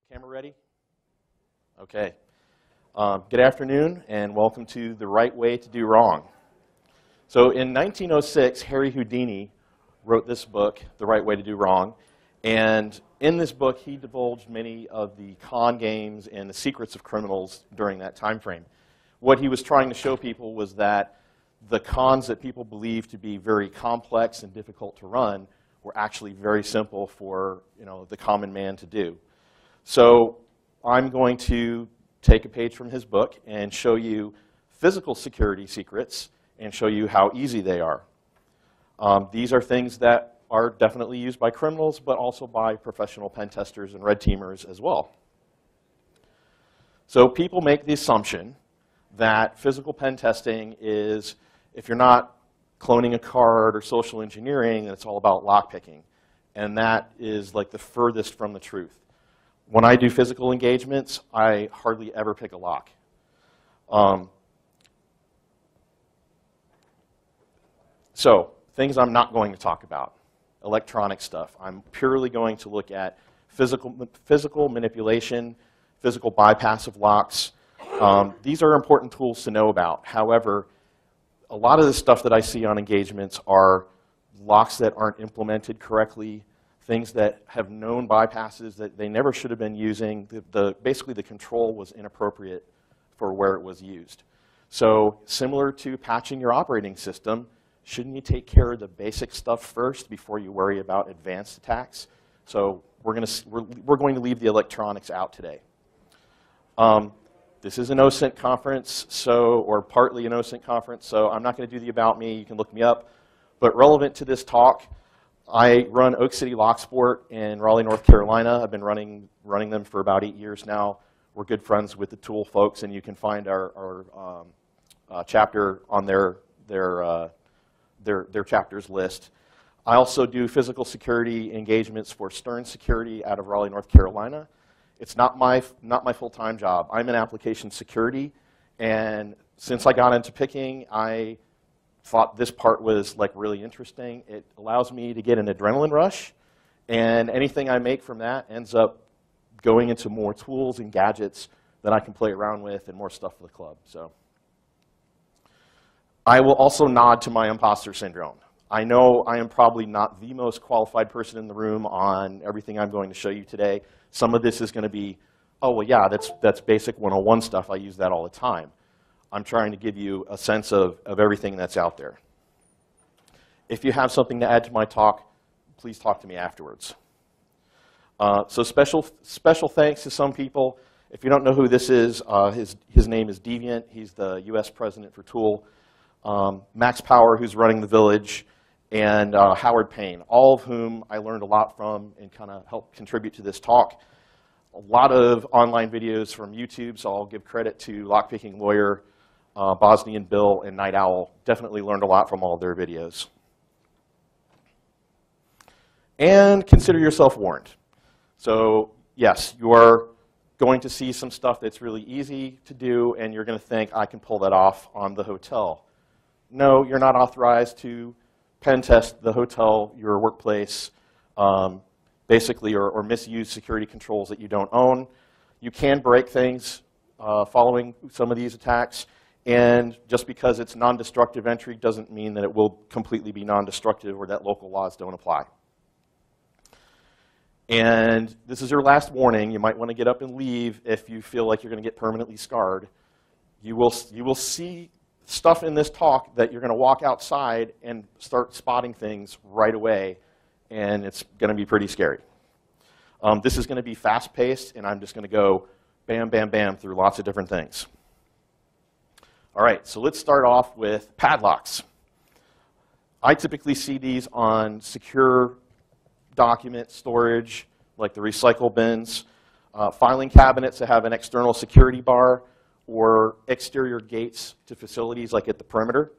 Camera ready? Okay. Good afternoon, and welcome to The Right Way to Do Wrong. So in 1906, Harry Houdini wrote this book, The Right Way to Do Wrong, and in this book, he divulged many of the con games and the secrets of criminals during that time frame. What he was trying to show people was that the cons that people believed to be very complex and difficult to run were actually very simple for the common man to do. So I'm going to take a page from his book and show you physical security secrets and show you how easy they are. These are things that are definitely used by criminals, but also by professional pen testers and red teamers as well. So people make the assumption that physical pen testing is, if you're not cloning a card or social engineering, then it's all about lockpicking. And that is like the furthest from the truth. When I do physical engagements, I hardly ever pick a lock. So, things I'm not going to talk about. Electronic stuff. I'm purely going to look at physical manipulation, physical bypass of locks. These are important tools to know about. However, a lot of the stuff that I see on engagements are locks that aren't implemented correctly, things that have known bypasses that they never should have been using. Basically, the control was inappropriate for where it was used. So similar to patching your operating system, shouldn't you take care of the basic stuff first before you worry about advanced attacks? So we're going to leave the electronics out today. This is an OSINT conference, or partly an OSINT conference, so I'm not going to do the about me. You can look me up. But relevant to this talk, I run Oak City Locksport in Raleigh, North Carolina. I've been running them for about 8 years now. We're good friends with the Tool folks, and you can find our chapter on their chapters list. I also do physical security engagements for Stern Security out of Raleigh, North Carolina. It's not my full-time job. I'm in application security, and since I got into picking, I thought this part was really interesting. It allows me to get an adrenaline rush, and anything I make from that ends up going into more tools and gadgets that I can play around with and more stuff for the club. So I will also nod to my imposter syndrome. I know I am probably not the most qualified person in the room on everything I'm going to show you today. Some of this is going to be, oh, well, yeah, that's basic 101 stuff. I use that all the time. I'm trying to give you a sense of everything that's out there. If you have something to add to my talk, please talk to me afterwards. So special thanks to some people. If you don't know who this is, his name is Deviant. He's the US president for Tool. Max Power, who's running the Village, and Howard Payne, all of whom I learned a lot from and kind of helped contribute to this talk. A lot of online videos from YouTube, so I'll give credit to Lockpicking Lawyer, Bosnian Bill, and Night Owl. Definitely learned a lot from all of their videos. And consider yourself warned. So yes, you're going to see some stuff that's really easy to do, and you're going to think, I can pull that off on the hotel. No, you're not authorized to pen test the hotel, your workplace, basically, or misuse security controls that you don't own. You can break things following some of these attacks, and just because it's non-destructive entry doesn't mean that it will completely be non-destructive or that local laws don't apply. And this is your last warning. You might want to get up and leave if you feel like you're going to get permanently scarred. You will see stuff in this talk that you're going to walk outside and start spotting things right away, and it's going to be pretty scary. This is going to be fast-paced, and I'm just going to go bam, bam, bam through lots of different things. All right, so let's start off with padlocks. I typically see these on secure document storage, like the recycle bins, filing cabinets that have an external security bar, or exterior gates to facilities like at the perimeter.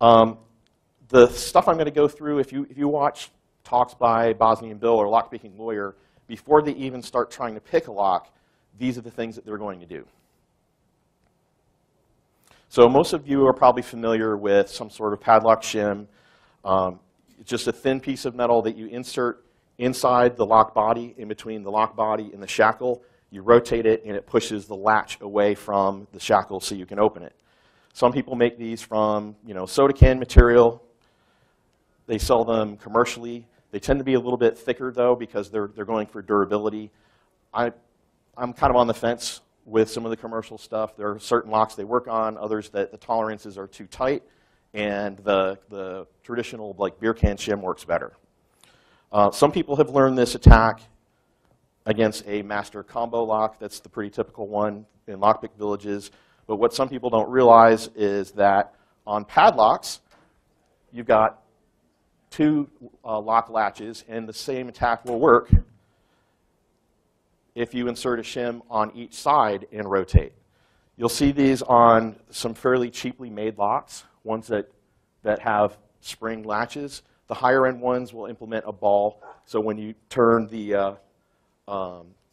The stuff I'm going to go through, if you watch talks by Bosnian Bill or Lockpicking Lawyer, before they even start trying to pick a lock, these are the things that they're going to do. So most of you are probably familiar with some sort of padlock shim. It's just a thin piece of metal that you insert inside the lock body, in between the lock body and the shackle. You rotate it, and it pushes the latch away from the shackle so you can open it. Some people make these from, soda can material. They sell them commercially. They tend to be a little bit thicker, though, because they're going for durability. I'm kind of on the fence with some of the commercial stuff. There are certain locks they work on, others that the tolerances are too tight, and the traditional beer can shim works better. Some people have learned this attack against a master combo lock. That's the pretty typical one in lockpick villages. But what some people don't realize is that on padlocks, you've got two lock latches, and the same attack will work if you insert a shim on each side and rotate. You'll see these on some fairly cheaply made locks, ones that have spring latches. The higher end ones will implement a ball, so when you turn the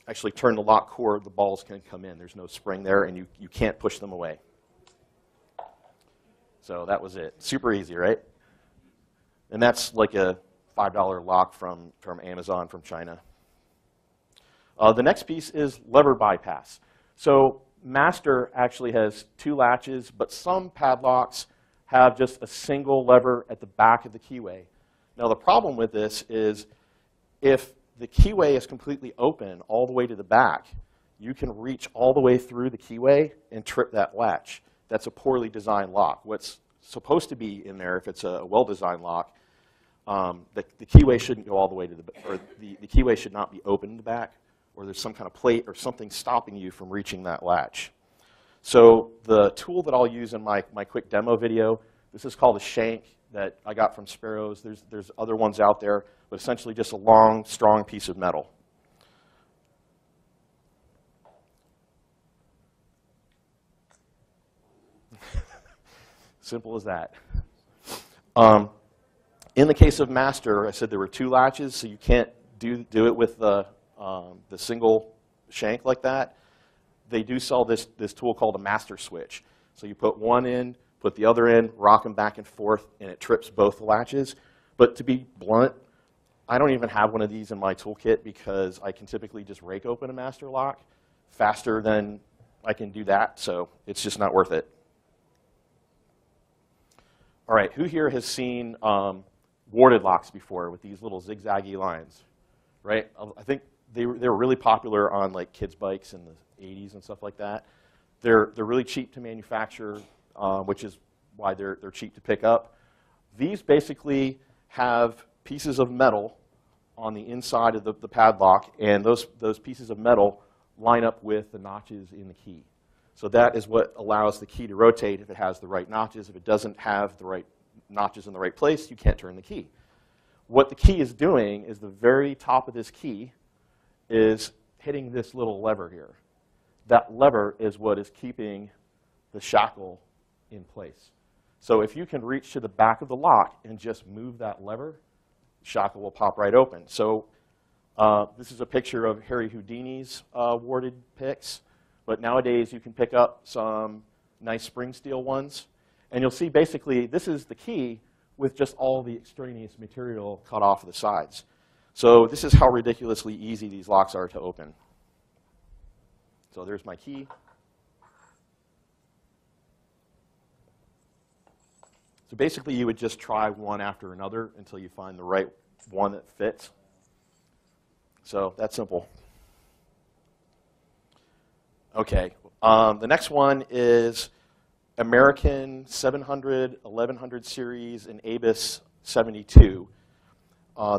actually turn the lock core, the balls can come in. There's no spring there, and you can't push them away. So that was it. Super easy, right? And that's like a $5 lock from Amazon, from China. The next piece is lever bypass. So Master actually has two latches, but some padlocks have just a single lever at the back of the keyway. Now the problem with this is if the keyway is completely open all the way to the back, you can reach all the way through the keyway and trip that latch. That's a poorly designed lock. What's supposed to be in there, if it's a well-designed lock, the keyway shouldn't go all the way to the keyway should not be open in the back, or there's some kind of plate or something stopping you from reaching that latch. So the tool that I'll use in my quick demo video, this is called a shank that I got from Sparrows. There's other ones out there, but essentially just a long, strong piece of metal. Simple as that. In the case of Master, I said there were two latches, so you can't do it with the single shank like that. They do sell this tool called a master switch. So you put one in, put the other in, rock them back and forth, and it trips both latches. But to be blunt, I don't even have one of these in my toolkit because I can typically just rake open a master lock faster than I can do that, so it's just not worth it. All right, who here has seen warded locks before with these little zigzaggy lines, right? I think they were really popular on like kids' bikes in the 80s and stuff like that. They're really cheap to manufacture, which is why they're cheap to pick up. These basically have pieces of metal on the inside of the padlock, and those pieces of metal line up with the notches in the key. So that is what allows the key to rotate if it has the right notches. If it doesn't have the right notches in the right place, you can't turn the key. What the key is doing is the very top of this key is hitting this little lever here. That lever is what is keeping the shackle in place. So if you can reach to the back of the lock and just move that lever, the shackle will pop right open. So this is a picture of Harry Houdini's warded picks. But nowadays, you can pick up some nice spring steel ones. And you'll see, basically, this is the key with just all the extraneous material cut off the sides. So this is how ridiculously easy these locks are to open. So there's my key. So basically, you would just try one after another until you find the right one that fits. So that's simple. Okay, the next one is American 700, 1100 series, and ABUS 72.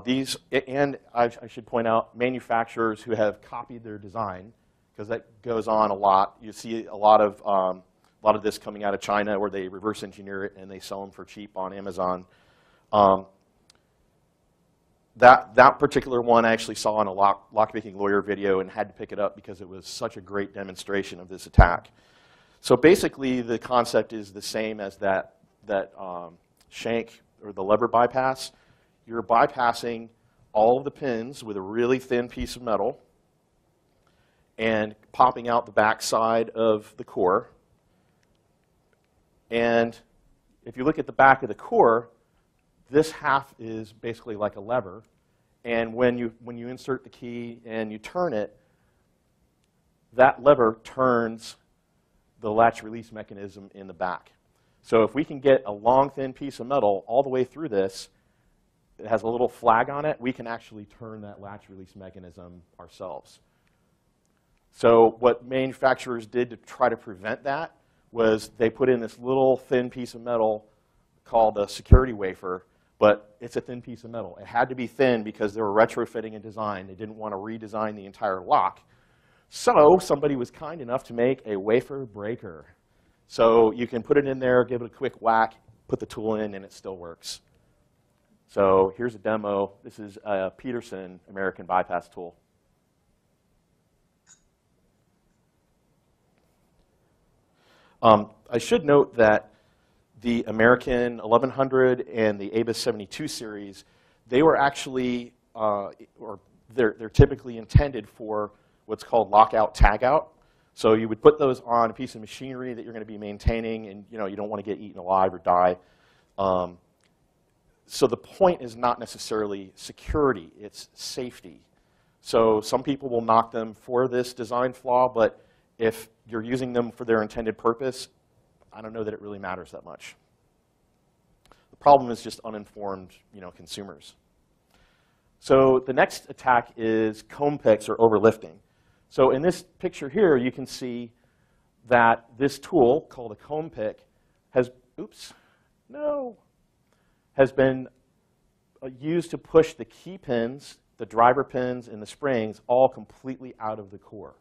These, and I should point out, manufacturers who have copied their design, because that goes on a lot. You see a lot of this coming out of China where they reverse engineer it and they sell them for cheap on Amazon. That particular one I actually saw in a lockpicking lawyer video and had to pick it up because it was such a great demonstration of this attack. So basically, the concept is the same as that shank or the lever bypass. You're bypassing all of the pins with a really thin piece of metal and popping out the back side of the core. And if you look at the back of the core, this half is basically like a lever, And when you insert the key and you turn it, that lever turns the latch release mechanism in the back. So if we can get a long, thin piece of metal all the way through this, it has a little flag on it, we can actually turn that latch release mechanism ourselves. So what manufacturers did to try to prevent that was they put in this little thin piece of metal called a security wafer, but it's a thin piece of metal. It had to be thin because they were retrofitting a design. They didn't want to redesign the entire lock. So somebody was kind enough to make a wafer breaker. So you can put it in there, give it a quick whack, put the tool in, and it still works. So here's a demo. This is a Peterson American bypass tool. I should note that the American 1100 and the ABUS 72 series, they were actually, they're typically intended for what's called lockout tagout. So you would put those on a piece of machinery that you're going to be maintaining, and you don't want to get eaten alive or die. So the point is not necessarily security, it's safety. So some people will knock them for this design flaw, but if you're using them for their intended purpose, I don't know that it really matters that much. The problem is just uninformed, consumers. So the next attack is comb picks or overlifting. So in this picture here, you can see that this tool called a comb pick has been used to push the key pins, the driver pins, and the springs all completely out of the core.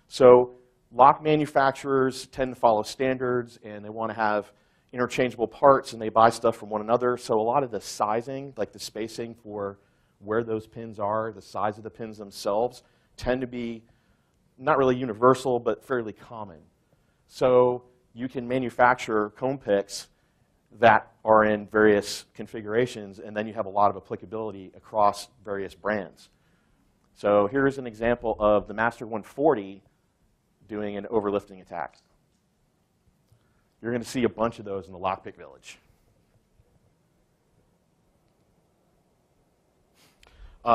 So lock manufacturers tend to follow standards, and they want to have interchangeable parts, and they buy stuff from one another. So a lot of the sizing, like the spacing for where those pins are, the size of the pins themselves, tend to be not really universal, but fairly common. So you can manufacture comb picks that are in various configurations, and then you have a lot of applicability across various brands. So here's an example of the Master 140 doing an overlifting attack. You're going to see a bunch of those in the lockpick village.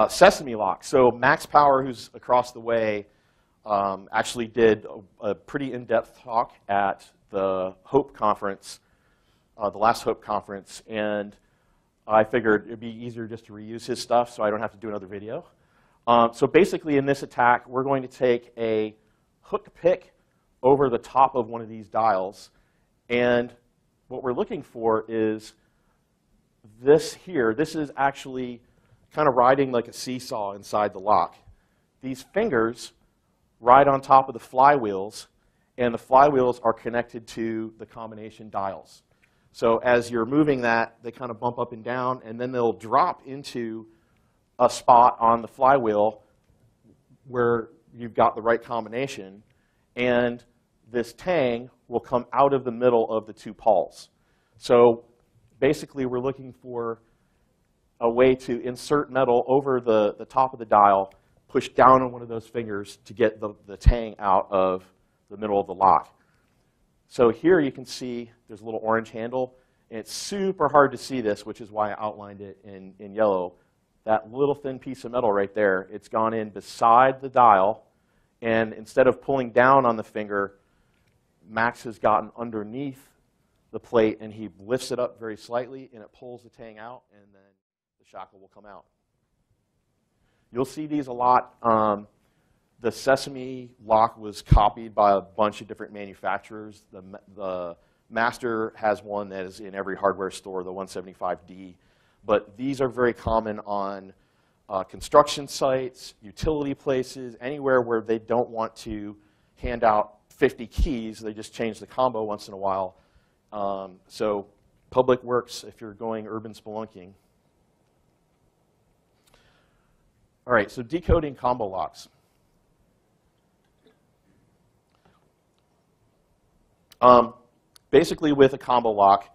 Sesame lock. So Max Power, who's across the way, actually did a pretty in-depth talk at the Hope conference, the last Hope conference, and I figured it'd be easier just to reuse his stuff so I don't have to do another video. So basically in this attack, we're going to take a hook pick over the top of one of these dials, and what we're looking for is this here. This is actually kind of riding like a seesaw inside the lock. These fingers ride on top of the flywheels, and the flywheels are connected to the combination dials. So as you're moving that, they kind of bump up and down, and then they'll drop into a spot on the flywheel where you've got the right combination, and this tang will come out of the middle of the two pawls. So basically, we're looking for a way to insert metal over the top of the dial, push down on one of those fingers to get the tang out of the middle of the lock. So here you can see there's a little orange handle, and it's super hard to see this, which is why I outlined it in yellow. That little thin piece of metal right there, it's gone in beside the dial, and instead of pulling down on the finger, Max has gotten underneath the plate, and he lifts it up very slightly, and it pulls the tang out, and then the shackle will come out. You'll see these a lot. The Sesame lock was copied by a bunch of different manufacturers. The Master has one that is in every hardware store, the 175D. But these are very common on construction sites, utility places, anywhere where they don't want to hand out 50 keys. They just change the combo once in a while. So Public Works, if you're going urban spelunking. All right, so decoding combo locks. Basically, with a combo lock,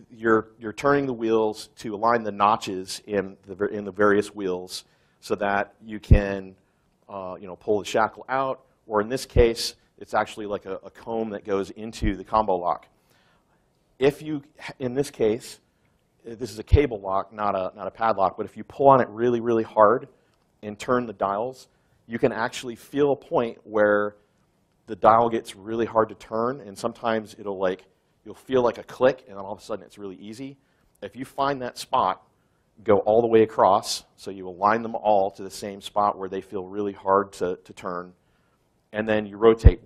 you're turning the wheels to align the notches in the various wheels so that you can pull the shackle out, or in this case, it's actually like a comb that goes into the combo lock. If you, in this case, this is a cable lock, not a padlock, but if you pull on it really, really hard and turn the dials, you can actually feel a point where the dial gets really hard to turn, and sometimes you'll feel like a click, and then all of a sudden it's really easy. If you find that spot, go all the way across, so you align them all to the same spot where they feel really hard to turn, and then you rotate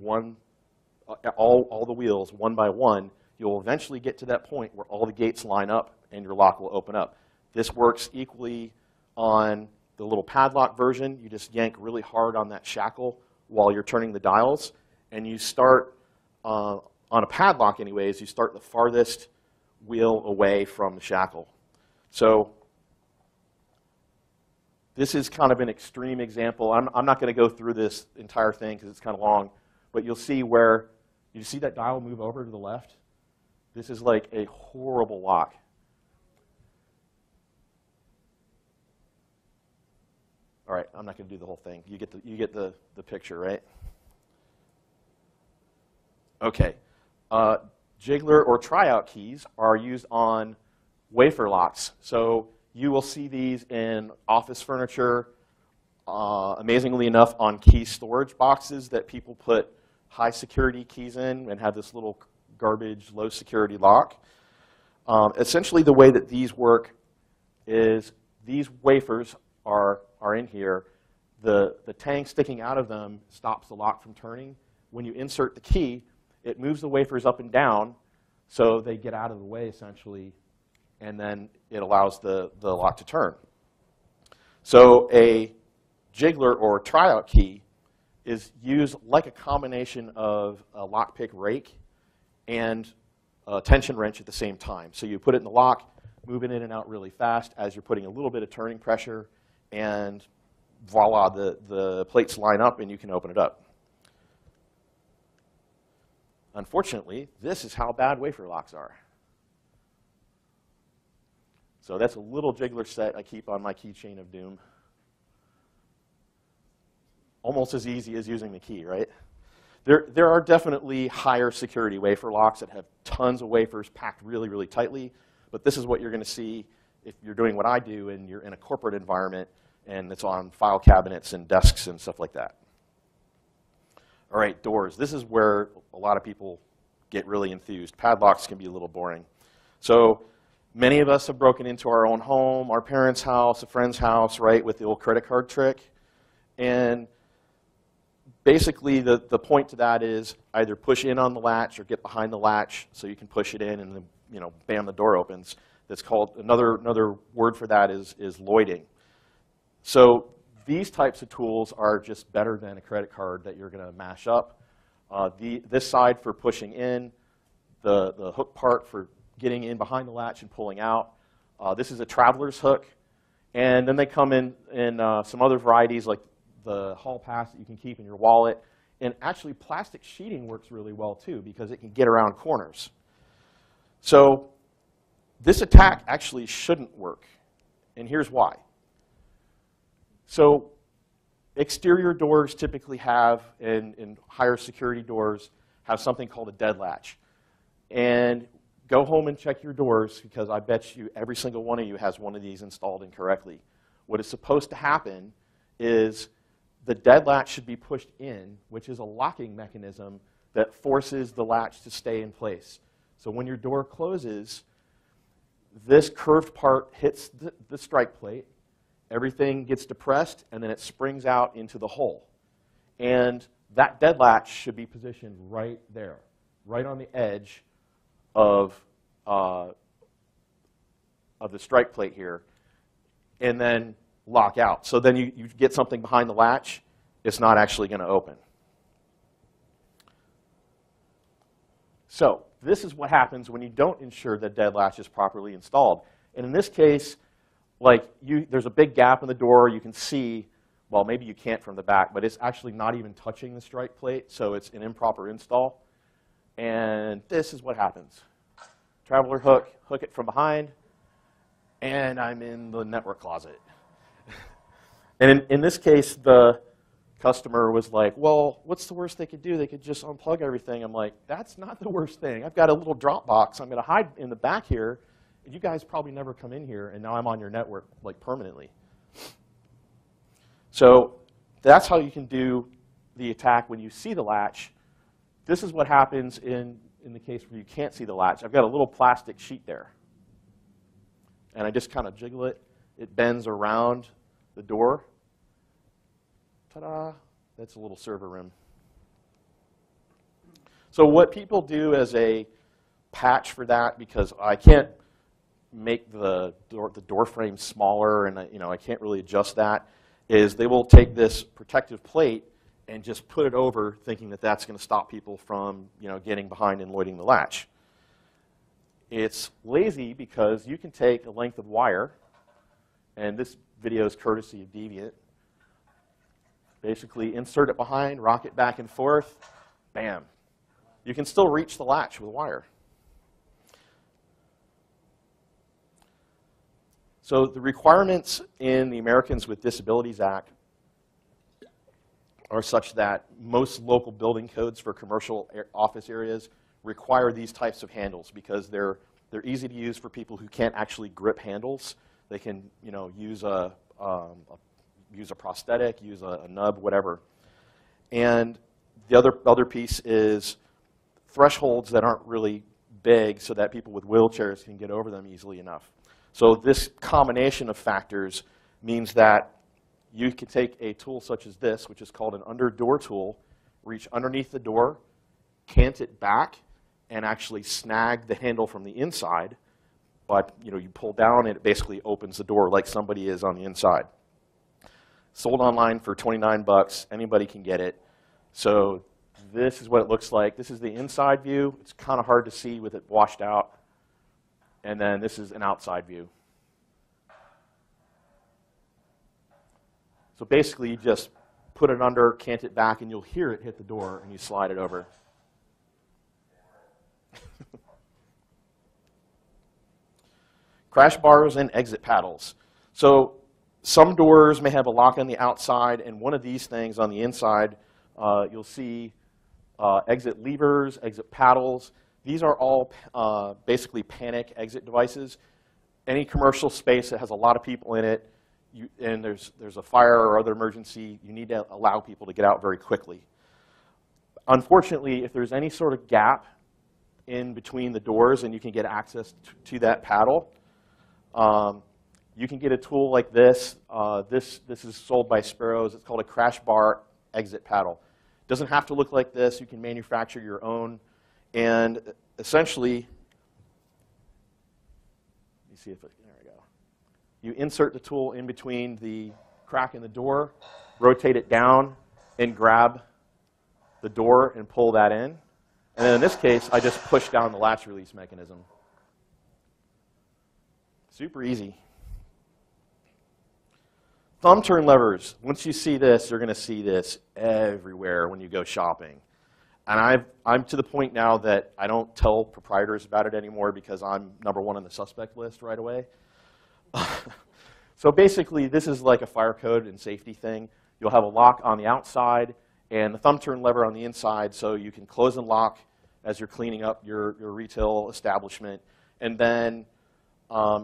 all the wheels one by one. You'll eventually get to that point where all the gates line up and your lock will open up. This works equally on the little padlock version. You just yank really hard on that shackle while you're turning the dials, and you start, on a padlock anyways, you start the farthest wheel away from the shackle. So this is kind of an extreme example. I'm not going to go through this entire thing because it's kind of long, but you'll see where, you see that dial move over to the left? This is like a horrible lock. All right, I'm not going to do the whole thing. You get the picture, right? Okay. Jiggler or tryout keys are used on wafer locks. So you will see these in office furniture, amazingly enough, on key storage boxes that people put high security keys in and have this little garbage, low security lock. Essentially, the way that these work is these wafers are in here. The tang sticking out of them stops the lock from turning. When you insert the key, it moves the wafers up and down so they get out of the way, essentially, and then it allows the lock to turn. So a jiggler or tryout key is used like a combination of a lockpick rake and a tension wrench at the same time. So you put it in the lock, move it in and out really fast as you're putting a little bit of turning pressure, and voila, the plates line up and you can open it up. Unfortunately, this is how bad wafer locks are. So that's a little jiggler set I keep on my keychain of doom. Almost as easy as using the key, right? There are definitely higher security wafer locks that have tons of wafers packed really, really tightly, but this is what you're going to see if you're doing what I do and you're in a corporate environment and it's on file cabinets and desks and stuff like that. All right, doors. This is where a lot of people get really enthused. Padlocks can be a little boring. So many of us have broken into our own home, our parents' house, a friend's house, right, with the old credit card trick. And basically, the point to that is either push in on the latch or get behind the latch so you can push it in and then, bam, the door opens. That's called, another word for that is lloyding. So these types of tools are just better than a credit card that you're going to mash up. This side for pushing in, the hook part for getting in behind the latch and pulling out. This is a traveler's hook. And then they come in some other varieties like the hall pass that you can keep in your wallet. And actually, plastic sheeting works really well, too, because it can get around corners. So this attack actually shouldn't work. And here's why. So exterior doors typically have, and higher security doors, have something called a dead latch. And go home and check your doors, because I bet you every single one of you has one of these installed incorrectly. What is supposed to happen is the dead latch should be pushed in, which is a locking mechanism that forces the latch to stay in place. So when your door closes, this curved part hits the strike plate, everything gets depressed, and then it springs out into the hole. And that dead latch should be positioned right there, right on the edge of the strike plate here, and then lock out. So then you get something behind the latch, it's not actually going to open. So this is what happens when you don't ensure that dead latch is properly installed. And in this case, there's a big gap in the door. You can see, well, maybe you can't from the back, but it's actually not even touching the strike plate, so it's an improper install. And this is what happens. Traveler hook it from behind, and I'm in the network closet. And in this case, the customer was like, well, what's the worst they could do? They could just unplug everything. I'm like, that's not the worst thing. I've got a little drop box I'm going to hide in the back here, You guys probably never come in here, and now I'm on your network like permanently. So that's how you can do the attack when you see the latch. This is what happens in the case where you can't see the latch. I've got a little plastic sheet there. And I just kind of jiggle it. It bends around the door. Ta-da! That's a little server room. So what people do as a patch for that, because I can't make the door frame smaller, and I can't really adjust that, is they will take this protective plate and just put it over, thinking that that's going to stop people from getting behind and loading the latch. It's lazy because you can take a length of wire, and this video is courtesy of Deviant. Basically, insert it behind, rock it back and forth, bam. You can still reach the latch with wire. So the requirements in the Americans with Disabilities Act are such that most local building codes for commercial office areas require these types of handles because they're easy to use for people who can't actually grip handles. They can use a prosthetic, use a nub, whatever. And the other piece is thresholds that aren't really big so that people with wheelchairs can get over them easily enough. So this combination of factors means that you can take a tool such as this, which is called an under-door tool, reach underneath the door, cant it back, and actually snag the handle from the inside. But you pull down, and it basically opens the door like somebody is on the inside. Sold online for 29 bucks. Anybody can get it. So this is what it looks like. This is the inside view. It's kind of hard to see with it washed out. And then this is an outside view. So basically, you just put it under, cant it back, and you'll hear it hit the door, and you slide it over. Crash bars and exit paddles. So some doors may have a lock on the outside, and one of these things on the inside, you'll see exit levers, exit paddles. These are all basically panic exit devices. Any commercial space that has a lot of people in it, and there's a fire or other emergency, you need to allow people to get out very quickly. Unfortunately, if there's any sort of gap in between the doors and you can get access to that paddle, you can get a tool like this. This is sold by Sparrows. It's called a crash bar exit paddle. It doesn't have to look like this. You can manufacture your own. And essentially, you see if it, there we go. You insert the tool in between the crack in the door, rotate it down, and grab the door and pull that in. And then in this case, I just push down the latch release mechanism. Super easy. Thumb turn levers. Once you see this, you're going to see this everywhere when you go shopping. And I'm to the point now that I don't tell proprietors about it anymore because I'm #1 on the suspect list right away. So basically, this is like a fire code and safety thing. You'll have a lock on the outside and the thumb turn lever on the inside, so you can close and lock as you're cleaning up your retail establishment. And then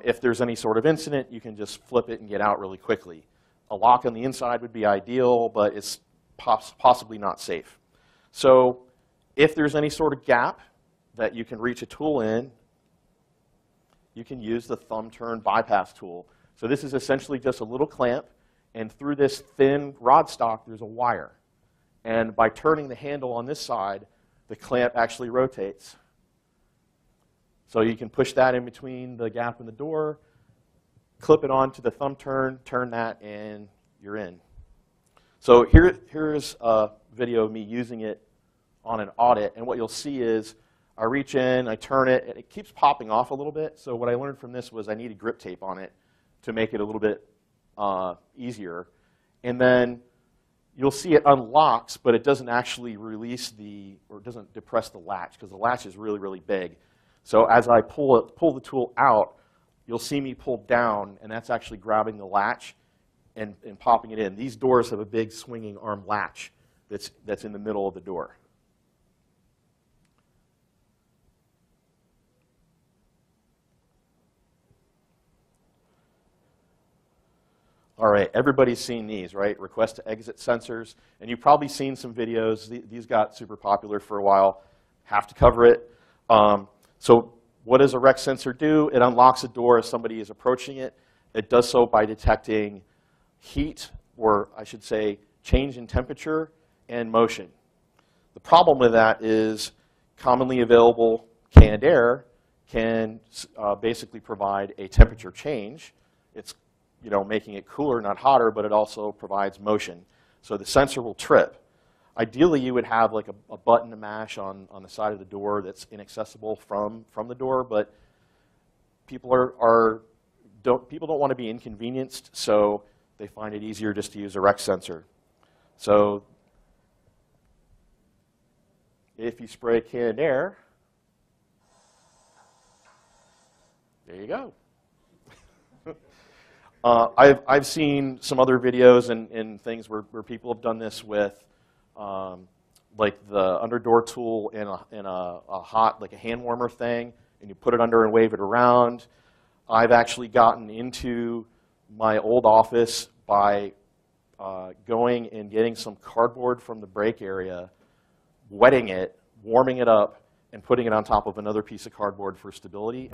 if there's any sort of incident, you can just flip it and get out really quickly. A lock on the inside would be ideal, but it's possibly not safe. So if there's any sort of gap that you can reach a tool in, you can use the thumb turn bypass tool. So this is essentially just a little clamp, and through this thin rod stock, there's a wire. And by turning the handle on this side, the clamp actually rotates. So you can push that in between the gap in the door, clip it onto the thumb turn that, and you're in. So here's a video of me using it on an audit, and what you'll see is I reach in, I turn it, and it keeps popping off a little bit. So what I learned from this was I needed grip tape on it to make it a little bit easier. And then you'll see it unlocks, but it doesn't actually release or it doesn't depress the latch because the latch is really, really big. So as I pull the tool out, you'll see me pull down, and that's actually grabbing the latch and popping it in. These doors have a big swinging arm latch that's in the middle of the door. right, everybody's seen these, right? Request to exit sensors. And you've probably seen some videos. These got super popular for a while. Have to cover it. So what does a REC sensor do? It unlocks a door as somebody is approaching it. It does so by detecting heat, or I should say change in temperature and motion. The problem with that is commonly available canned air can basically provide a temperature change. It's making it cooler, not hotter, but it also provides motion. So the sensor will trip. Ideally, you would have like a button to mash on the side of the door that's inaccessible from the door, but people don't want to be inconvenienced, so they find it easier just to use a REC sensor. So if you spray canned air, there you go. I've seen some other videos and things where people have done this with like the underdoor tool in a hot, like a hand warmer thing, and you put it under and wave it around. I've actually gotten into my old office by going and getting some cardboard from the break area, wetting it, warming it up, and putting it on top of another piece of cardboard for stability,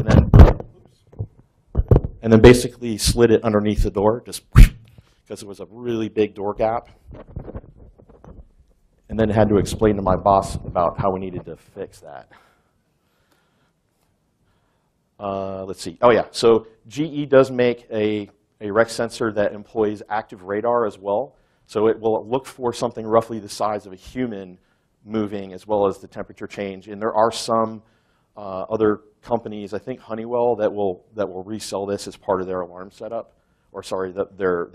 and then basically slid it underneath the door, just because it was a really big door gap. And then had to explain to my boss about how we needed to fix that. Let's see. Oh, yeah. So GE does make a REC sensor that employs active radar as well. So it will look for something roughly the size of a human moving, as well as the temperature change. And there are some other companies, I think Honeywell, that will resell this as part of their alarm setup, or sorry, their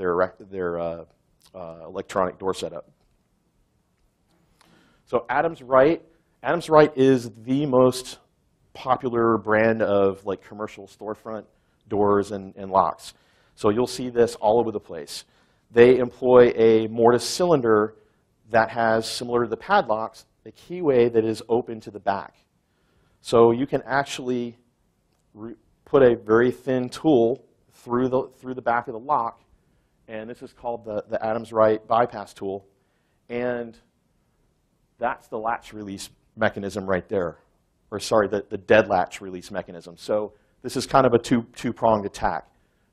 electronic door setup. So Adams Wright is the most popular brand of like commercial storefront doors and locks. So you'll see this all over the place. They employ a mortise cylinder that has, similar to the padlocks, a keyway that is open to the back. So you can actually put a very thin tool through the back of the lock, and this is called the Adams Wright bypass tool, and that's the latch release mechanism right there. Or sorry, the dead latch release mechanism. So this is kind of a two-pronged attack.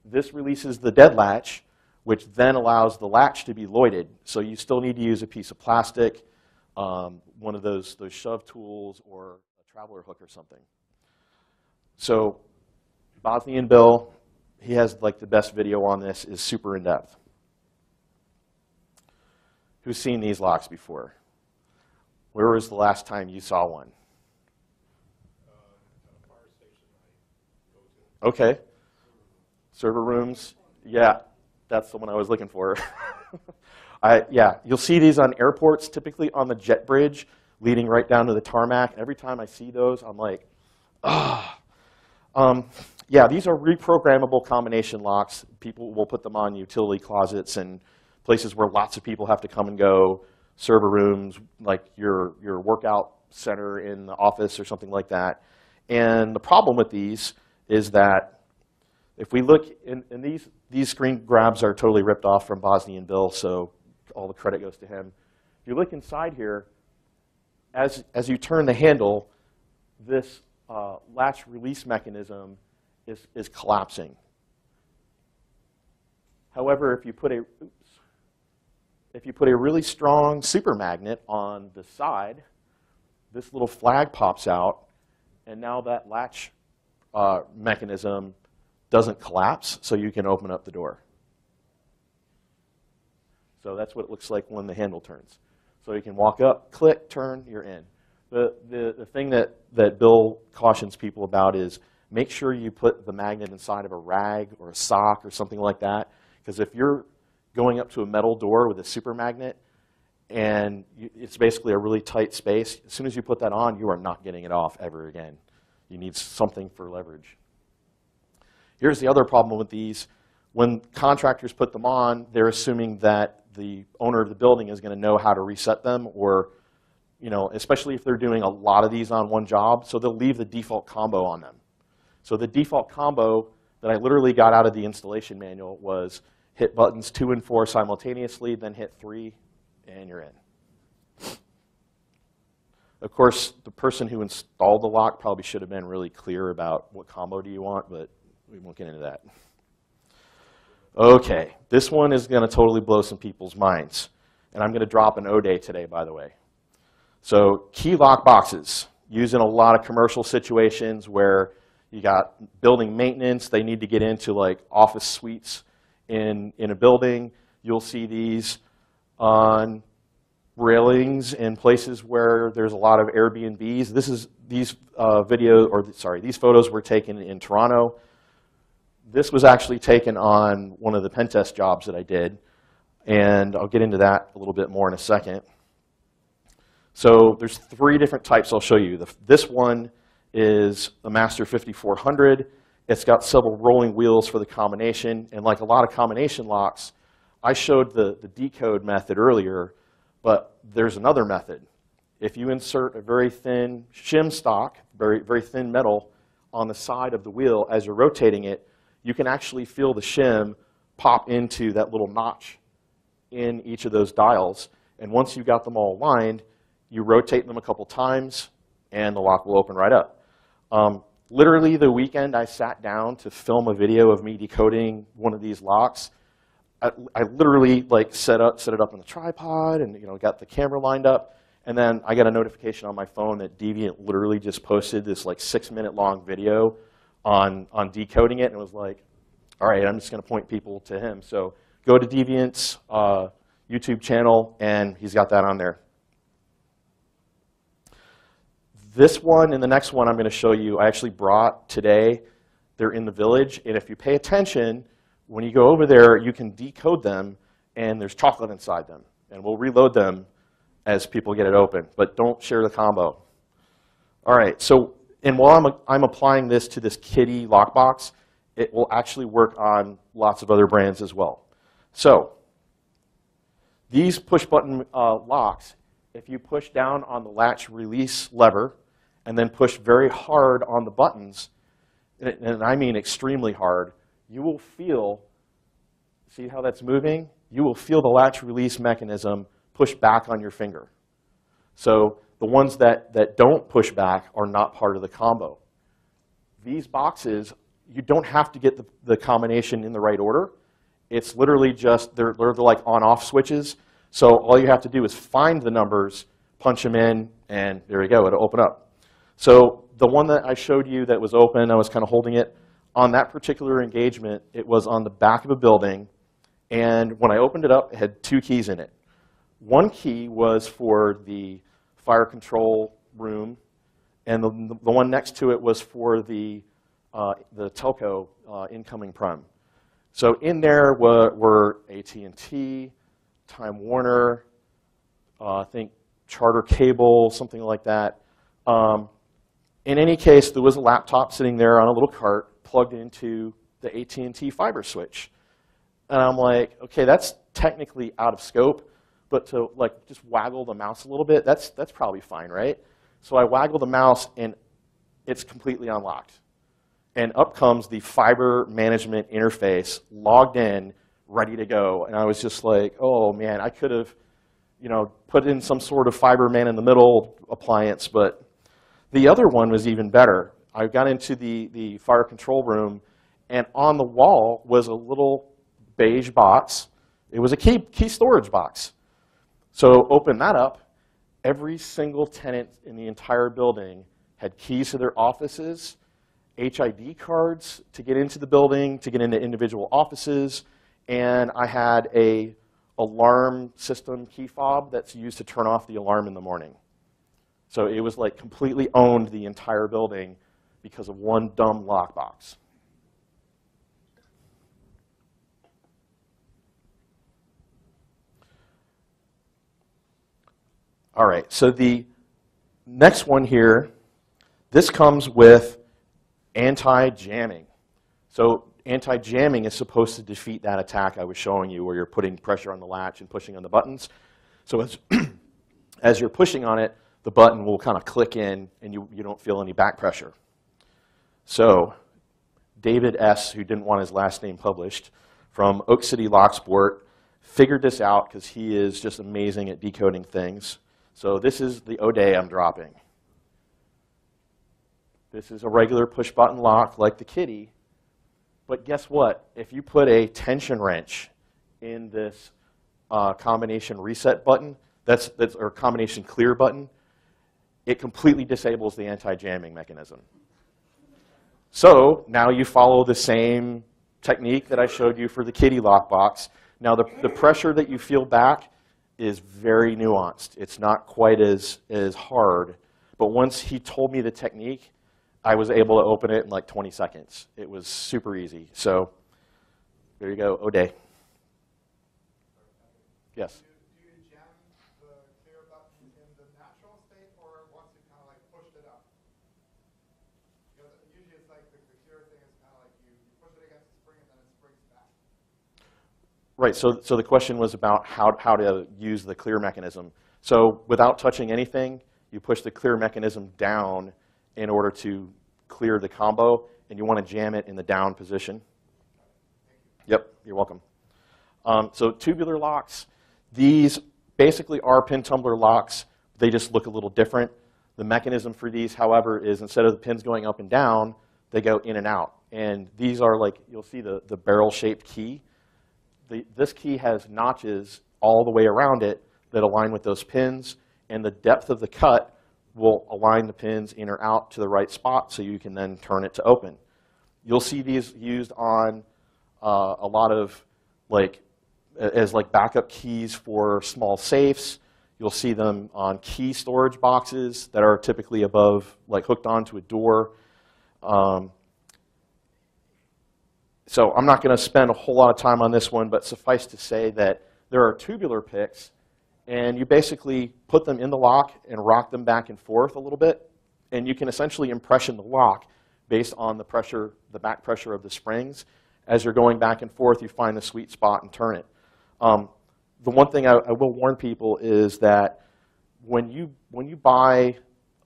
This releases the dead latch, which then allows the latch to be lloyded. So you still need to use a piece of plastic, one of those shove tools, or a traveler hook or something. So Bosnian Bill, he has like the best video on this, is super in-depth. Who's seen these locks before? Where was the last time you saw one? Fire station I go to. Okay. Server rooms. Yeah, that's the one I was looking for. Yeah, you'll see these on airports, typically on the jet bridge, leading right down to the tarmac. Every time I see those, I'm like, ah. Yeah, these are reprogrammable combination locks. People will put them on utility closets and places where lots of people have to come and go. Server rooms, like your workout center in the office or something like that. And the problem with these is that if we look, and these screen grabs are totally ripped off from Bosnian Bill, so all the credit goes to him. If you look inside here, as you turn the handle, this latch release mechanism is collapsing. However, if you put a really strong super magnet on the side, this little flag pops out, and now that latch mechanism doesn't collapse, so you can open up the door. So that's what it looks like when the handle turns. So you can walk up, click, turn, you're in. The thing that Bill cautions people about is make sure you put the magnet inside of a rag or a sock or something like that, because if you're going up to a metal door with a super magnet and it's basically a really tight space, as soon as you put that on, you are not getting it off ever again. You need something for leverage. Here's the other problem with these. When contractors put them on, they're assuming that the owner of the building is going to know how to reset them, or especially if they're doing a lot of these on one job, so they'll leave the default combo on them. So the default combo that I literally got out of the installation manual was hit buttons 2 and 4 simultaneously, then hit 3, and you're in. Of course, the person who installed the lock probably should have been really clear about what combo do you want, but we won't get into that. Okay, this one is going to totally blow some people's minds. And I'm going to drop an O-Day today, by the way. So key lock boxes, used in a lot of commercial situations where you got building maintenance, they need to get into like office suites in a building. You'll see these on railings in places where there's a lot of Airbnbs. These photos were taken in Toronto. This was actually taken on one of the pen test jobs that I did, and I'll get into that a little bit more in a second. So there's 3 different types I'll show you. This one is a Master 5400. It's got several rolling wheels for the combination, and like a lot of combination locks, I showed the decode method earlier, but there's another method. If you insert a very thin shim stock, very thin metal, on the side of the wheel as you're rotating it, you can actually feel the shim pop into that little notch in each of those dials. And once you've got them all aligned, you rotate them a couple times, and the lock will open right up. Literally the weekend I sat down to film a video of me decoding one of these locks, I literally like set it up on the tripod and got the camera lined up, and then I got a notification on my phone that Deviant literally just posted this like 6-minute long video on decoding it, and it was like, all right, I'm just going to point people to him. So go to Deviant's YouTube channel, and he's got that on there. This one and the next one I'm going to show you, I actually brought today. They're in the village, and if you pay attention, when you go over there, you can decode them, and there's chocolate inside them. And we'll reload them as people get it open, but don't share the combo. All right, so and while I'm applying this to this Kitty lockbox, it will actually work on lots of other brands as well. So these push-button locks, if you push down on the latch release lever and then push very hard on the buttons, and I mean extremely hard, you will feel, see how that's moving? You will feel the latch release mechanism push back on your finger. So the ones that don't push back are not part of the combo. These boxes, you don't have to get the combination in the right order. It's literally just, they're like on-off switches. So all you have to do is find the numbers, punch them in, and there you go, it'll open up. So the one that I showed you that was open, I was kind of holding it, on that particular engagement, it was on the back of a building, and when I opened it up, it had 2 keys in it. One key was for the fire control room, and the one next to it was for the telco incoming prem. So in there were AT&T, Time Warner, I think Charter Cable, something like that. In any case, there was a laptop sitting there on a little cart plugged into the AT&T fiber switch. And I'm like, okay, that's technically out of scope, but to like just waggle the mouse a little bit, that's probably fine, right? So I waggle the mouse, and it's completely unlocked. And up comes the fiber management interface, logged in, ready to go. And I was just like, oh man, I could have, put in some sort of fiber man-in-the-middle appliance, but the other one was even better. I got into the fire control room, and on the wall was a little beige box. It was a key storage box. So open that up. Every single tenant in the entire building had keys to their offices, HID cards to get into the building, to get into individual offices, and I had a alarm system key fob that's used to turn off the alarm in the morning. So it was like completely owned the entire building because of one dumb lockbox. All right, so the next one here, this comes with anti-jamming. So anti-jamming is supposed to defeat that attack I was showing you where you're putting pressure on the latch and pushing on the buttons. So as you're pushing on it, the button will kind of click in and you don't feel any back pressure. So David S., who didn't want his last name published, from Oak City Locksport figured this out because he is just amazing at decoding things. So this is the O'Day I'm dropping. This is a regular push-button lock like the Kitty. But guess what? If you put a tension wrench in this combination reset button, or combination clear button, it completely disables the anti-jamming mechanism. So now you follow the same technique that I showed you for the Kitty lockbox. Now the pressure that you feel back is very nuanced. It's not quite as hard. But once he told me the technique, I was able to open it in like 20 seconds. It was super easy. So there you go, O'Day. Yes? Do you jam the clear button in the natural state or once you kind of like pushed it up? Because usually it's like the clear thing is kind of like you push it against the spring and then it springs back. Right, so the question was about how to use the clear mechanism. So without touching anything, you push the clear mechanism down in order to clear the combo, and you want to jam it in the down position. Yep, you're welcome. So tubular locks, these basically are pin tumbler locks. They just look a little different. The mechanism for these, however, is instead of the pins going up and down, they go in and out. And these are like, you'll see the barrel-shaped key. This key has notches all the way around it that align with those pins, and the depth of the cut will align the pins in or out to the right spot so you can then turn it to open. You'll see these used on a lot of as backup keys for small safes. You'll see them on key storage boxes that are typically above, like hooked onto a door. So I'm not going to spend a whole lot of time on this one, but suffice to say that there are tubular picks, and you basically put them in the lock and rock them back and forth a little bit, and you can essentially impression the lock based on the pressure, the back pressure of the springs. As you're going back and forth, you find the sweet spot and turn it. The one thing I will warn people is that when you buy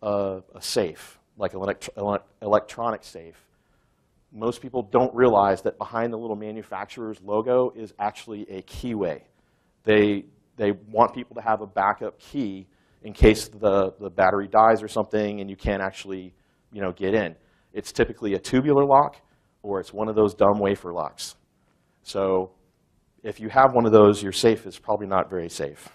a safe, like an electronic safe, most people don't realize that behind the little manufacturer's logo is actually a keyway. They want people to have a backup key in case the battery dies or something and you can't actually get in. It's typically a tubular lock or it's one of those dumb wafer locks. So if you have one of those, your safe is probably not very safe.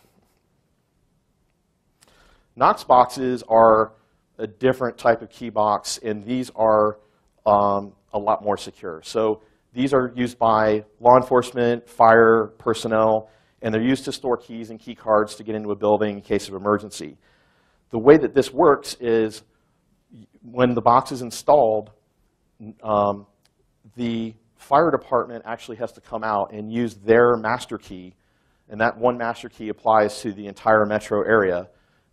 Knox boxes are a different type of key box, and these are a lot more secure. So these are used by law enforcement, fire personnel, and they're used to store keys and key cards to get into a building in case of emergency. The way that this works is when the box is installed, the fire department actually has to come out and use their master key, and that one master key applies to the entire metro area.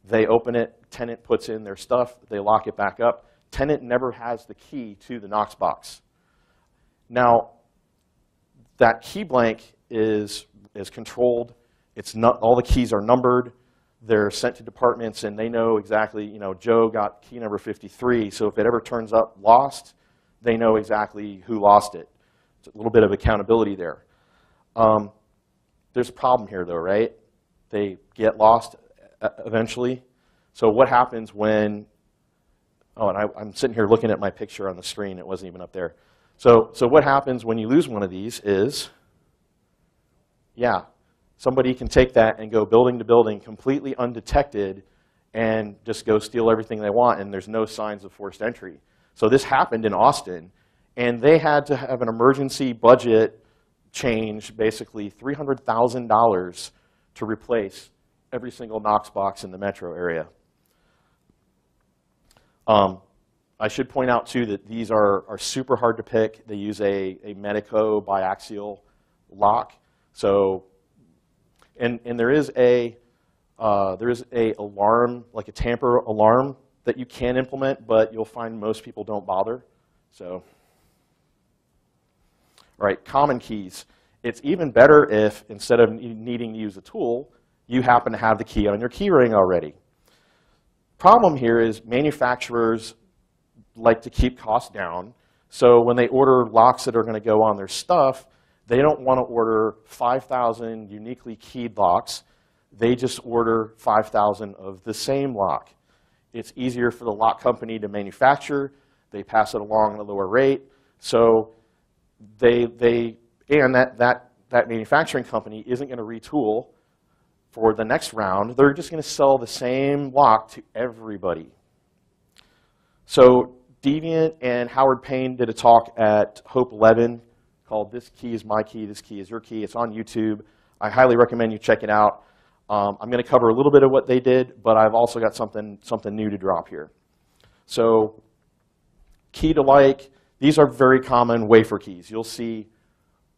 They open it, tenant puts in their stuff, they lock it back up. Tenant never has the key to the Knox box. Now, that key blank is controlled. It's not, all the keys are numbered. They're sent to departments, and they know exactly, Joe got key number 53, so if it ever turns up lost, they know exactly who lost it. It's a little bit of accountability there. There's a problem here, though, right? They get lost eventually. So what happens when, oh, and I'm sitting here looking at my picture on the screen. It wasn't even up there. So what happens when you lose one of these is, yeah, somebody can take that and go building to building completely undetected and just go steal everything they want, and there's no signs of forced entry. So this happened in Austin, and they had to have an emergency budget change, basically $300,000 to replace every single Knox box in the metro area. I should point out, too, that these are super hard to pick. They use a Medico biaxial lock. So, and there is a alarm, like a tamper alarm, that you can implement, but you'll find most people don't bother. So, all right, common keys. It's even better if, instead of needing to use a tool, you happen to have the key on your key ring already. Problem here is manufacturers like to keep costs down, so when they order locks that are going to go on their stuff, They don't want to order 5,000 uniquely keyed locks. They just order 5,000 of the same lock. It's easier for the lock company to manufacture. They pass it along at a lower rate. So that manufacturing company isn't going to retool for the next round. They're just going to sell the same lock to everybody. So Deviant and Howard Payne did a talk at Hope 11 called "This Key is My Key, This Key is Your Key." It's on YouTube. I highly recommend you check it out. I'm going to cover a little bit of what they did, but I've also got something new to drop here. So key to like, these are very common wafer keys. You'll see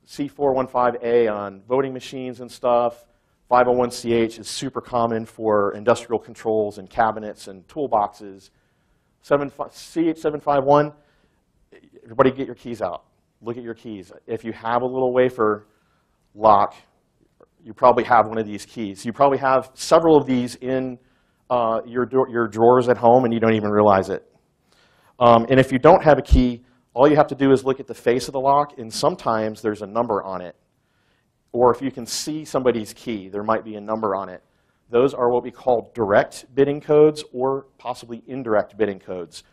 C415A on voting machines and stuff. 501CH is super common for industrial controls and cabinets and toolboxes. CH751, everybody get your keys out. Look at your keys. If you have a little wafer lock, you probably have one of these keys. You probably have several of these in your drawers at home and you don't even realize it. And if you don't have a key, all you have to do is look at the face of the lock, and sometimes there's a number on it. Or if you can see somebody's key, there might be a number on it. Those are what we call direct bidding codes or possibly indirect bidding codes.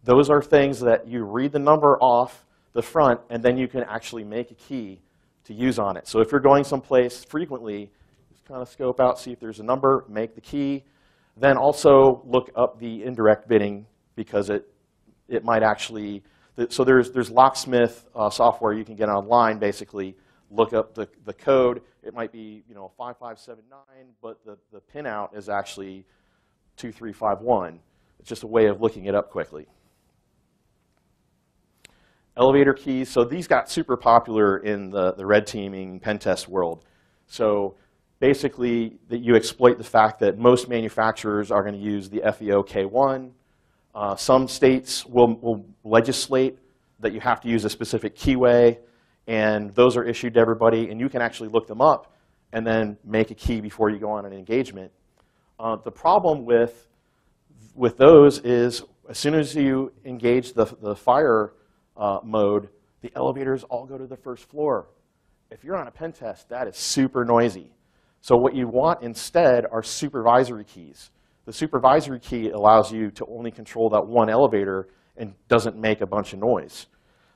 Those are things that you read the number off the front, and then you can actually make a key to use on it. So if you're going someplace frequently, just kind of scope out, see if there's a number, make the key. Then also look up the indirect bidding, because it might actually, so there's locksmith software you can get online, basically. Look up the code. It might be 5579, but the pinout is actually 2351. It's just a way of looking it up quickly. Elevator keys. So these got super popular in the red teaming pen test world. So basically, that you exploit the fact that most manufacturers are going to use the FEO K1. Some states will legislate that you have to use a specific keyway, and those are issued to everybody, and you can actually look them up and then make a key before you go on an engagement. The problem with those is as soon as you engage the fire mode, the elevators all go to the first floor. If you're on a pen test, that is super noisy. So what you want instead are supervisory keys. The supervisory key allows you to only control that one elevator and doesn't make a bunch of noise.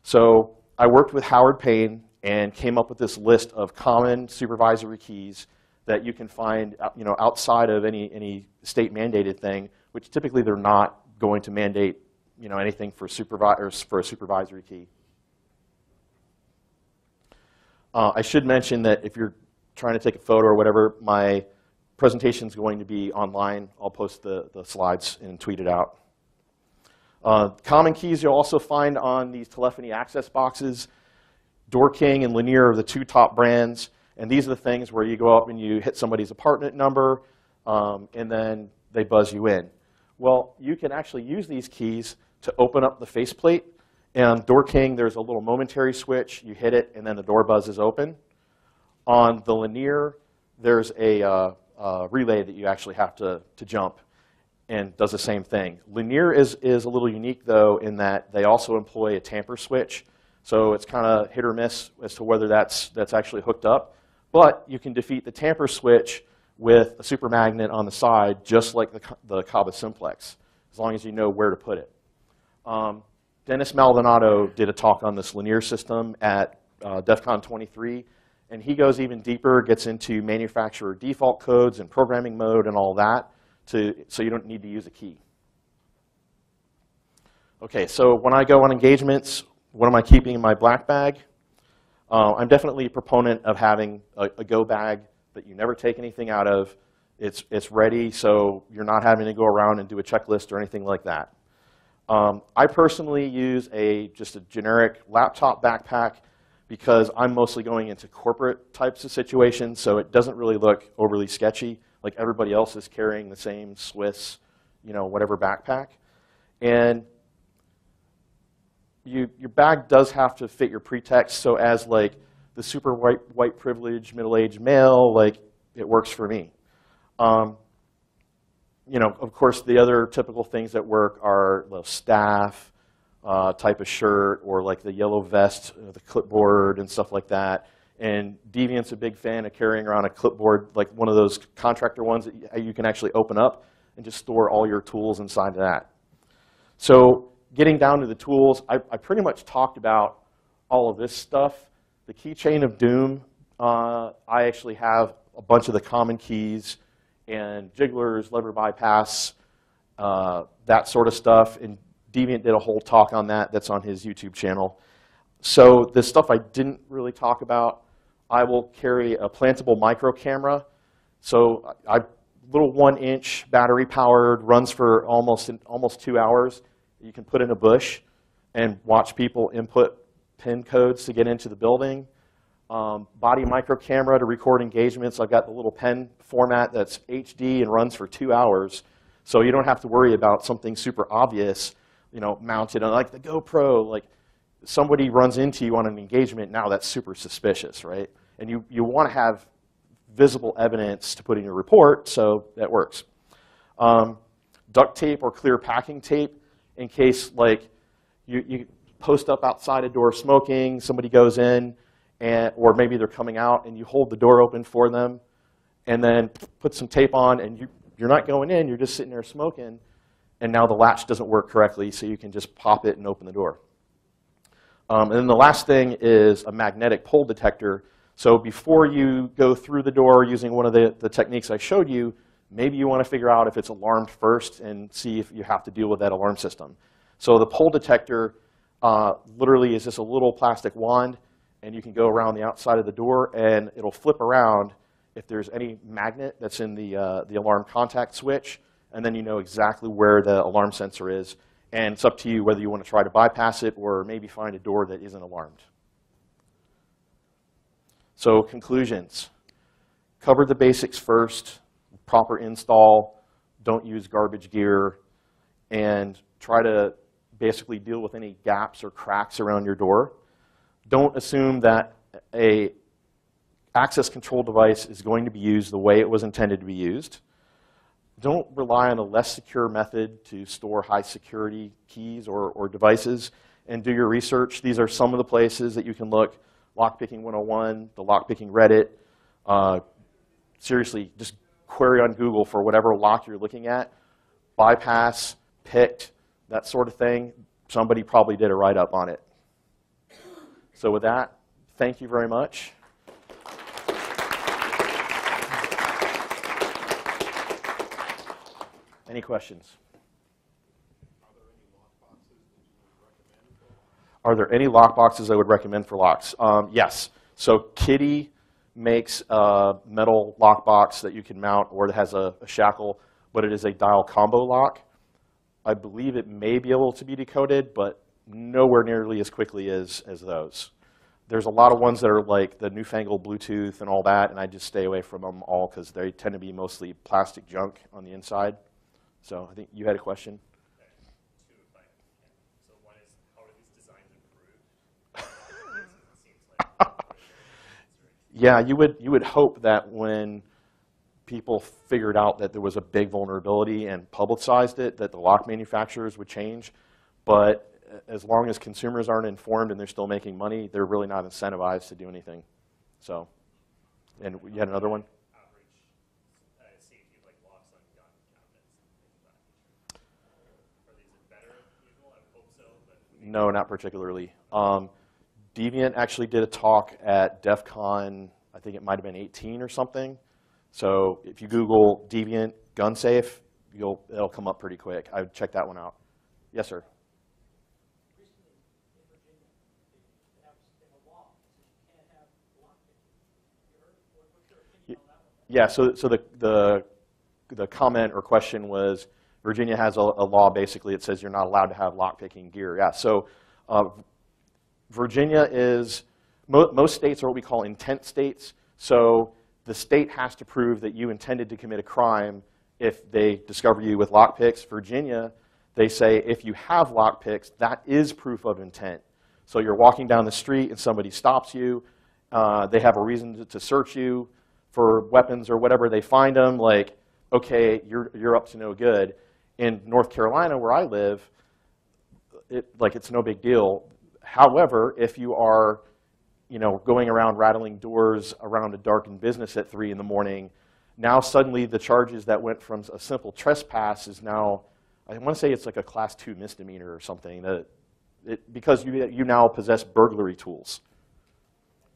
So I worked with Howard Payne and came up with this list of common supervisory keys that you can find outside of any state mandated thing, which typically they're not going to mandate anything for a supervisory key. I should mention that if you're trying to take a photo or whatever, my presentation is going to be online. I'll post the slides and tweet it out. Common keys you'll also find on these telephony access boxes. Door King and Lanier are the two top brands, and these are the things where you go up and you hit somebody's apartment number, and then they buzz you in. Well, you can actually use these keys to open up the faceplate. And on Door King, there's a little momentary switch. You hit it, and then the door buzzes open. On the Lanier, there's a relay that you actually have to jump, and does the same thing. Lanier is a little unique, though, in that they also employ a tamper switch. So it's kind of hit or miss as to whether that's actually hooked up. But you can defeat the tamper switch with a super magnet on the side, just like the Caba Simplex, as long as you know where to put it. Dennis Maldonado did a talk on this Lanier system at DEF CON 23, and he goes even deeper, gets into manufacturer default codes and programming mode and all that, so you don't need to use a key. Okay, so when I go on engagements, what am I keeping in my black bag? I'm definitely a proponent of having a go bag that you never take anything out of. It's ready, so you're not having to go around and do a checklist or anything like that. I personally use just a generic laptop backpack because I'm mostly going into corporate types of situations, so it doesn't really look overly sketchy, like everybody else is carrying the same Swiss, whatever backpack. And your bag does have to fit your pretext, so as like the super white privileged middle-aged male, like it works for me. Of course, the other typical things that work are the staff type of shirt, or like the yellow vest, the clipboard and stuff like that. And Deviant's a big fan of carrying around a clipboard, like one of those contractor ones that you can actually open up and just store all your tools inside of that. So getting down to the tools, I pretty much talked about all of this stuff. The keychain of doom, I actually have a bunch of the common keys and jigglers, lever bypass, that sort of stuff. And Deviant did a whole talk on that. That's on his YouTube channel. So the stuff I didn't really talk about, I will carry a plantable micro camera. So little 1-inch battery powered, runs for almost 2 hours. You can put in a bush and watch people input PIN codes to get into the building. Body micro camera to record engagements. I've got the little pen format that's HD and runs for 2 hours. So you don't have to worry about something super obvious, mounted on like the GoPro. Like somebody runs into you on an engagement, now that's super suspicious, right? And you want to have visible evidence to put in your report, so that works. Duct tape or clear packing tape in case like you post up outside a door smoking, somebody goes in, or maybe they're coming out and you hold the door open for them and then put some tape on and you're not going in, you're just sitting there smoking, and now the latch doesn't work correctly, so you can just pop it and open the door. And then the last thing is a magnetic pole detector. So before you go through the door using one of the techniques I showed you, maybe you want to figure out if it's alarmed first and see if you have to deal with that alarm system. So the pole detector literally is just a little plastic wand, and you can go around the outside of the door, and it'll flip around if there's any magnet that's in the alarm contact switch, and then you know exactly where the alarm sensor is. And it's up to you whether you want to try to bypass it or maybe find a door that isn't alarmed. So conclusions. Cover the basics first, proper install, don't use garbage gear, and try to basically deal with any gaps or cracks around your door. Don't assume that an access control device is going to be used the way it was intended to be used. Don't rely on a less secure method to store high security keys or devices, and do your research. These are some of the places that you can look. Lockpicking 101, the Lockpicking Reddit. Seriously, just query on Google for whatever lock you're looking at. Bypass, picked, that sort of thing. Somebody probably did a write-up on it. So with that, thank you very much. Any questions? Are there any lock boxes I would recommend for locks? Yes. So Kitty makes a metal lock box that you can mount, or it has a shackle, but it is a dial combo lock. I believe it may be able to be decoded, but nowhere nearly as quickly as those. There's a lot of ones that are like the newfangled Bluetooth and all that, and I just stay away from them all because they tend to be mostly plastic junk on the inside. So I think you had a question. So one is, how are these designs improved? Yeah, you would hope that when people figured out that there was a big vulnerability and publicized it, that the lock manufacturers would change. But as long as consumers aren't informed and they're still making money, they're really not incentivized to do anything. So, and you had another one? Average safety, like locks on gun cabinets and things of that nature. Are these better than usual? I would hope so. But no, not particularly. Deviant actually did a talk at DEF CON, I think it might have been 18 or something. So if you Google Deviant gun safe, it'll come up pretty quick. I would check that one out. Yes, sir. Recently in Virginia, they have a law that says you can't have lockpicking. You heard? What's your opinion on that one? Yeah. So the comment or question was, Virginia has a law basically that says you're not allowed to have lockpicking gear. Yeah. So Virginia is most states are what we call intent states. So the state has to prove that you intended to commit a crime if they discover you with lockpicks. Virginia, they say if you have lockpicks, that is proof of intent. So you're walking down the street and somebody stops you. They have a reason to search you for weapons or whatever. They find them, like, okay, you're up to no good. In North Carolina, where I live, it's no big deal. However, if you are going around rattling doors around a darkened business at 3 in the morning, now suddenly the charges that went from a simple trespass is now, I want to say it's like a class 2 misdemeanor or something, because you now possess burglary tools.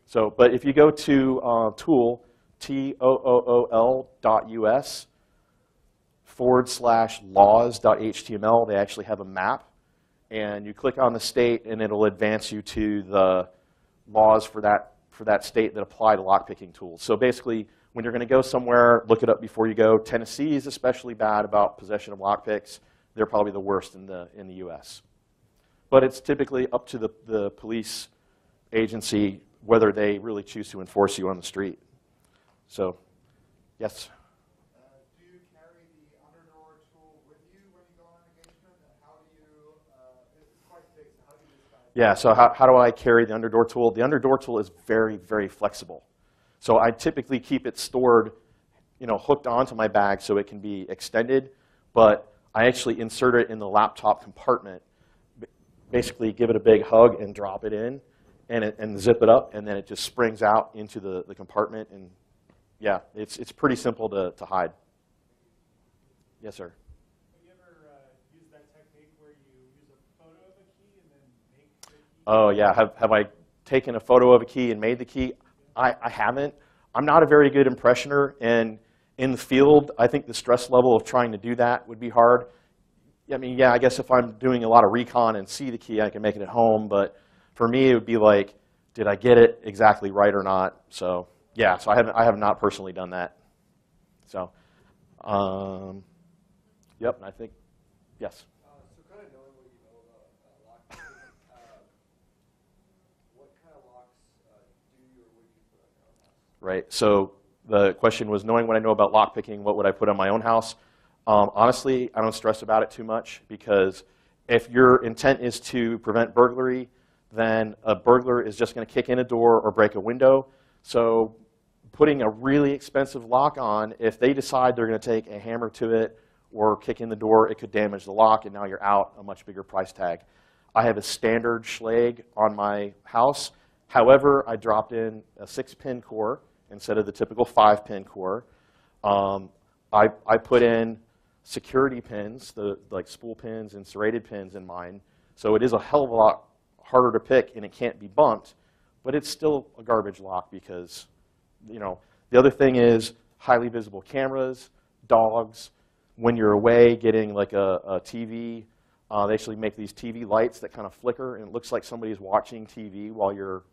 So, but if you go to tool, tool.us/laws.html, they actually have a map. And you click on the state, and it'll advance you to the laws for that state that apply to lockpicking tools. So basically, when you're going to go somewhere, look it up before you go. Tennessee is especially bad about possession of lockpicks. They're probably the worst in the U.S. But it's typically up to the police agency whether they really choose to enforce you on the street. So, yes? Do you carry the underdoor tool with you when you go on engagement? And how do you, it's quite big, so how do you decide? Yeah, so how do I carry the underdoor tool? The underdoor tool is very, very flexible. So I typically keep it stored, hooked onto my bag so it can be extended, but I actually insert it in the laptop compartment, basically give it a big hug and drop it in, and zip it up, and then it just springs out into the compartment. And yeah, it's pretty simple to hide. Yes, sir. Have you ever used that technique where you use a photo of a key and then make the key? Oh yeah, have I taken a photo of a key and made the key? I haven't. I'm not a very good impressioner, and in the field, I think the stress level of trying to do that would be hard. I mean, yeah, I guess if I'm doing a lot of recon and see the key, I can make it at home, but for me, it would be like, did I get it exactly right or not? So yeah, so I have not personally done that. So, yep, and I think, yes. So kind of knowing what you know about lockpicking, what kind of locks do you or would you put on your own house? Right, so the question was, knowing what I know about lockpicking, what would I put on my own house? Honestly, I don't stress about it too much, because if your intent is to prevent burglary, then a burglar is just going to kick in a door or break a window. So putting a really expensive lock on, if they decide they're going to take a hammer to it or kick in the door, it could damage the lock, and now you're out a much bigger price tag. I have a standard Schlage on my house. However, I dropped in a 6-pin core instead of the typical 5-pin core. I put in security pins, like spool pins and serrated pins in mine. So it is a hell of a lot harder to pick, and it can't be bumped, but it's still a garbage lock because, the other thing is highly visible cameras, dogs. When you're away getting like a TV, they actually make these TV lights that kind of flicker, and it looks like somebody's watching TV while you're,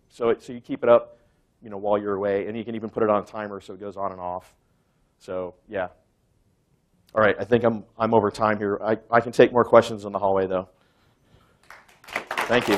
so you keep it up, while you're away, and you can even put it on a timer so it goes on and off. So yeah. All right, I think I'm over time here. I can take more questions in the hallway though. Thank you.